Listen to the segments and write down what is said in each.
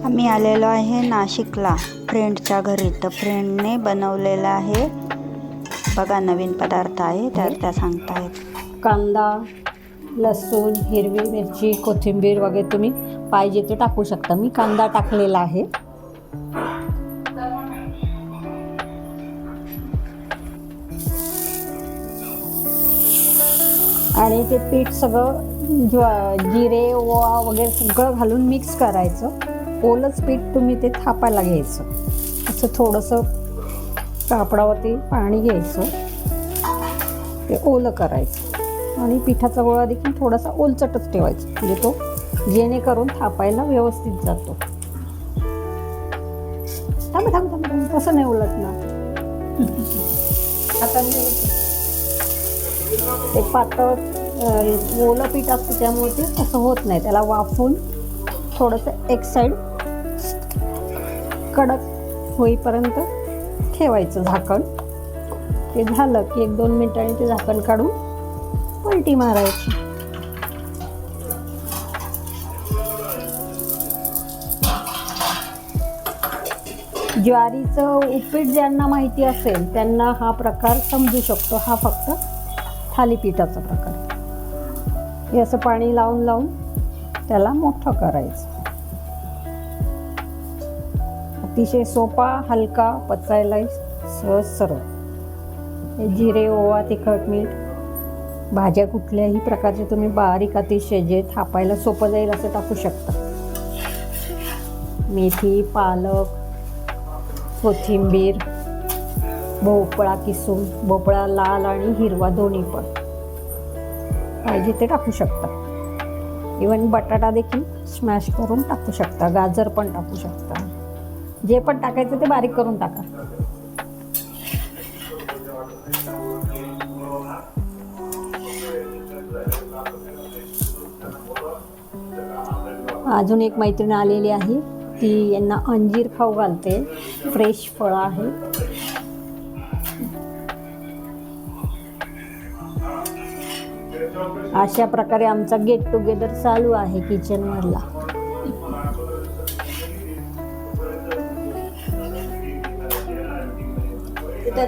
आम्ही आलेलो आहे नाशिकला फ्रेंडच्या घरी. तर फ्रेंडने बनवलेला आहे बघा, नवीन पदार्थ आहे तर त्या सांगतायत. कांदा, लसूण, हिरवी मिरची, कोथिंबीर वगैरे तुम्ही पाहिजे ते टाकू शकता. मी कांदा टाकलेला आहे. आणि ते पीठ सगळं जिरे ओवा वगैरे सगळं घालून मिक्स करायचं. ओलंच पीठ तुम्ही ते थापायला घ्यायचं. असं थोडंसं कापडावरती पाणी घ्यायचं, ते ओलं करायचं आणि पिठाचा गोळा देखील थोडासा ओलचटच ठेवायचा, म्हणजे तो जेणेकरून थापायला व्यवस्थित जातो. थांब थांब थांब थांब तसं नाही उलटणार. आता ते पातळ ओलं पीठ असतं त्यामुळे ते असं होत नाही. त्याला वाफवून थोडंसं एक साईड कडक होईपर्यंत ठेवायचं झाकण. ते झालं की 1-2 मिनिटांनी ते झाकण काढून पलटी मारायची. ज्वारीचं उपीट ज्यांना माहिती असेल त्यांना हा प्रकार समजू शकतो. हा फक्त थालीपीठाचा प्रकार. हे असं पाणी लावून लावून त्याला मोठं करायचं. अतिशय सोपा, हलका, पचायला सहज सरळ. हे जिरे ओवा तिखट मीठ, भाज्या कुठल्याही प्रकारचे तुम्ही बारीक अतिशय जे थापायला सोपं जाईल असं टाकू शकता. मेथी, पालक, कोथिंबीर, भोपळा किसून, भोपळा लाल आणि हिरवा दोन्ही पण पाहिजे ते टाकू शकता. इवन बटाटा देखील स्मॅश करून टाकू शकता. गाजर पण टाकू शकता. जे पण टाकायचं ते बारीक करून टाका. अजून एक मैत्रीण आलेली आहे, ती यांना अंजीर खाऊ घालते. फ्रेश फळ आहे. अशा प्रकारे आमचा गेट टुगेदर चालू आहे किचन मधला.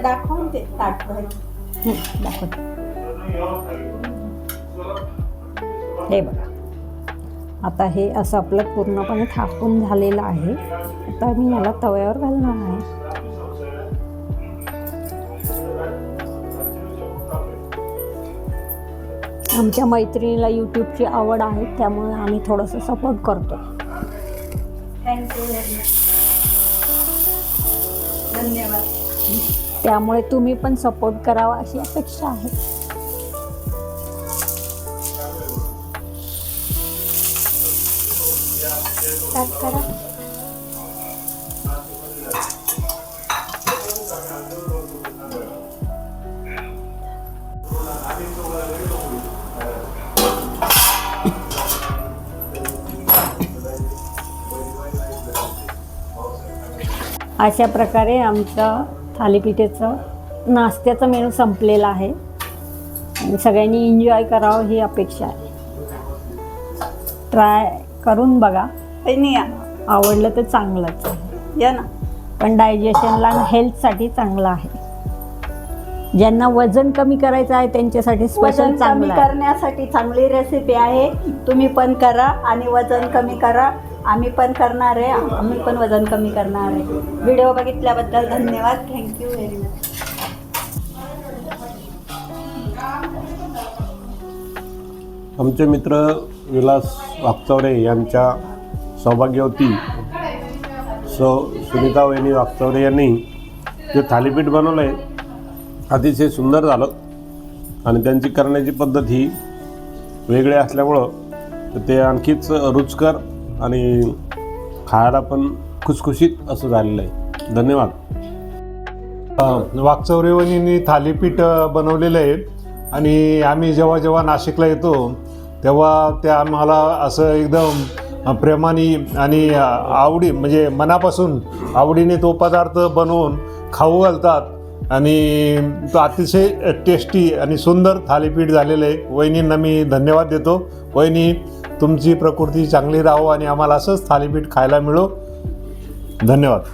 दाखवून ते दाखवते. हे बघा, आता हे असं आपलं पूर्णपणे थापून झालेलं आहे. आता मी याला तव्यावर घालणार आहे. आमच्या मैत्रिणीला यूट्यूबची आवड आहे त्यामुळे आम्ही थोडंसं सपोर्ट करतो. थँक्यू, धन्यवाद. त्यामुळे तुम्ही पण सपोर्ट करावा अशी अपेक्षा आहे. स्टार्ट करा. अशा प्रकारे आमचं थालीपीठाचं नाश्त्याचा मेनू संपलेला आहे आणि सगळ्यांनी एन्जॉय करावं ही अपेक्षा आहे. ट्राय करून बघा. आवडलं तर चांगलंच आहे. या ना. पण डायजेशनला हेल्थसाठी चांगलं आहे. ज्यांना वजन कमी करायचं आहे त्यांच्यासाठी स्पेशल चांगलं आहे. करण्यासाठी चांगली रेसिपी आहे. तुम्ही पण करा आणि वजन कमी करा. आम्ही पण करणार आहे. आम्ही पण वजन कमी करणार आहे. व्हिडिओ बघितल्याबद्दल धन्यवाद. Thank you very much. आमचे मित्र विलास वागचौरे यांच्या सौभाग्यवती सुनीता वहिनी वागचौरे यांनी जे थालीपीठ बनवलं आहे अतिशय सुंदर झालं आणि त्यांची करण्याची पद्धत ही वेगळी असल्यामुळं ते आणखीच रुचकर आणि खायला पण खुसखुशीत असं झालेलं आहे. धन्यवाद. वागचौरे वहिनींनी थालीपीठ बनवलेलं आहे आणि आम्ही जेव्हा जेव्हा नाशिकला येतो तेव्हा त्या आम्हाला असं एकदम प्रेमाने आणि आवडी म्हणजे मनापासून आवडीने तो पदार्थ बनवून खाऊ घालतात आणि तो अतिशय टेस्टी आणि सुंदर थालीपीठ झालेलं आहे. वहिनींना मी धन्यवाद देतो. वहिनी तुमची प्रकृती चांगली राहो आणि आम्हाला असंच थालीपीठ खायला मिळो धन्यवाद.